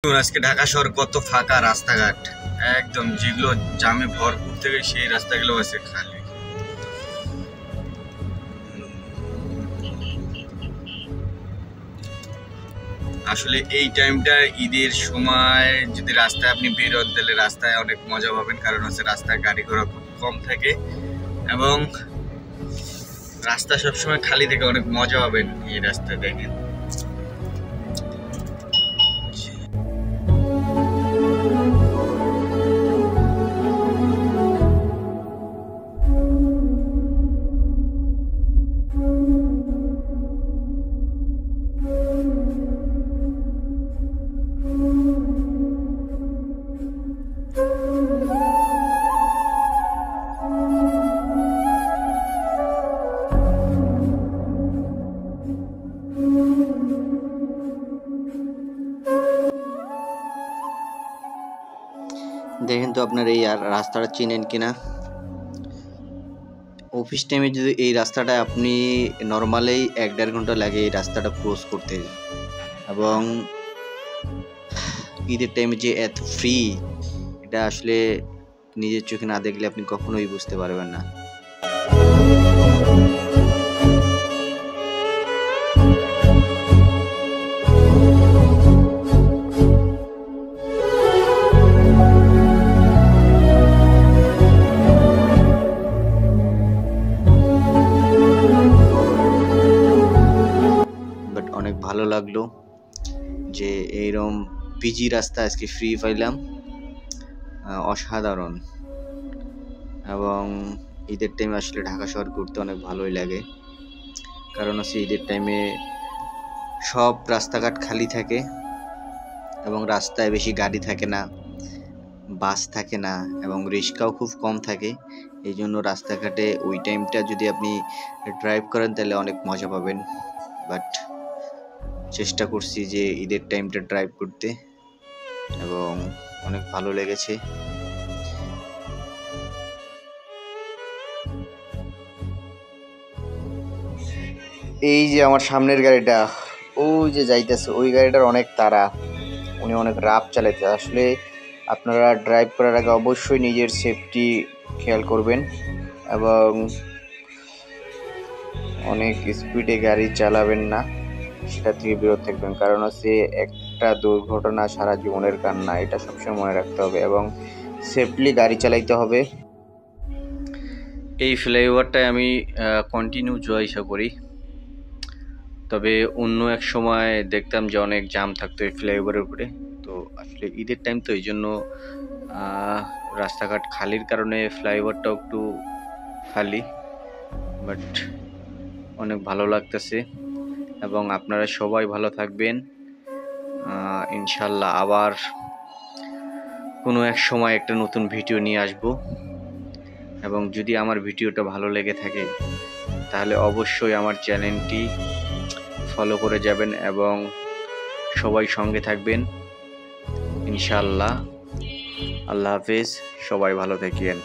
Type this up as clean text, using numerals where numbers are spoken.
আজকে ঢাকা শহর কত ফাঁকা রাস্তাঘাট, একদম যেগুলো জামে ভরপুর থেকে সেই রাস্তাগুলো আছে খালি। আসলে এই টাইমটা ঈদের সময় যদি রাস্তায় আপনি বের হন তাহলে রাস্তায় অনেক মজা পাবেন, কারণ হচ্ছে রাস্তায় গাড়ি ঘোড়া খুব কম থাকে এবং রাস্তা সবসময় খালি থেকে অনেক মজা পাবেন এই রাস্তায়। দেখেন দেখেন তো আপনার এই রাস্তাটা চিনেন কিনা। অফিস টাইমে যদি এই রাস্তাটা আপনি নর্মালি 1-1.5 ঘন্টা লাগে এই রাস্তাটা ক্রস করতে, এবং ঈদের টাইমে যে এত ফ্রি, এটা আসলে নিজের চোখে না দেখলে আপনি কখনোই বুঝতে পারবেন না। অনেক ভালো লাগলো যে এইরকম পিজি রাস্তা আজকে ফ্রি পাইলাম, অসাধারণ। এবং ঈদের টাইমে আসলে ঢাকা শহর ঘুরতে অনেক ভালোই লাগে, কারণ হচ্ছে ঈদের টাইমে সব রাস্তাঘাট খালি থাকে এবং রাস্তায় বেশি গাড়ি থাকে না, বাস থাকে না এবং রিক্সাও খুব কম থাকে। এই জন্য রাস্তাঘাটে ওই টাইমটা যদি আপনি ড্রাইভ করেন তাহলে অনেক মজা পাবেন। বাট চেষ্টা করছি যে ঈদের টাইমটা ড্রাইভ করতে এবং অনেক ভালো লেগেছে। এই যে আমার সামনের গাড়িটা, ওই যে যাইতেছে, ওই গাড়িটার অনেক তাড়া, উনি অনেক রাফ চালাইতে। আসলে আপনারা ড্রাইভ করার আগে অবশ্যই নিজের সেফটি খেয়াল করবেন এবং অনেক স্পিডে গাড়ি চালাবেন না, সেটা থেকে বিরত থাকবেন। কারণ হচ্ছে একটা দুর্ঘটনা সারা জীবনের কান্না, এটা সবসময় মনে রাখতে হবে এবং সেফলি গাড়ি চালাইতে হবে। এই ফ্লাইওভারটায় আমি কন্টিনিউ যাওয়া ইচ্ছা করি, তবে অন্য এক সময় দেখতাম যে অনেক জ্যাম থাকতো এই ফ্লাইওভারের উপরে। তো আসলে ঈদের টাইম তো এই জন্য রাস্তাঘাট খালির কারণে ফ্লাইওভারটাও একটু খালি, বাট অনেক ভালো লাগতেছে। এবং আপনারা সবাই ভালো থাকবেন, ইনশাল্লাহ আবার কোনো এক সময় একটা নতুন ভিডিও নিয়ে আসব। এবং যদি আমার ভিডিওটা ভালো লেগে থাকে তাহলে অবশ্যই আমার চ্যানেলটি ফলো করে যাবেন এবং সবাই সঙ্গে থাকবেন ইনশাল্লাহ। আল্লাহ হাফেজ, সবাই ভালো থাকেন।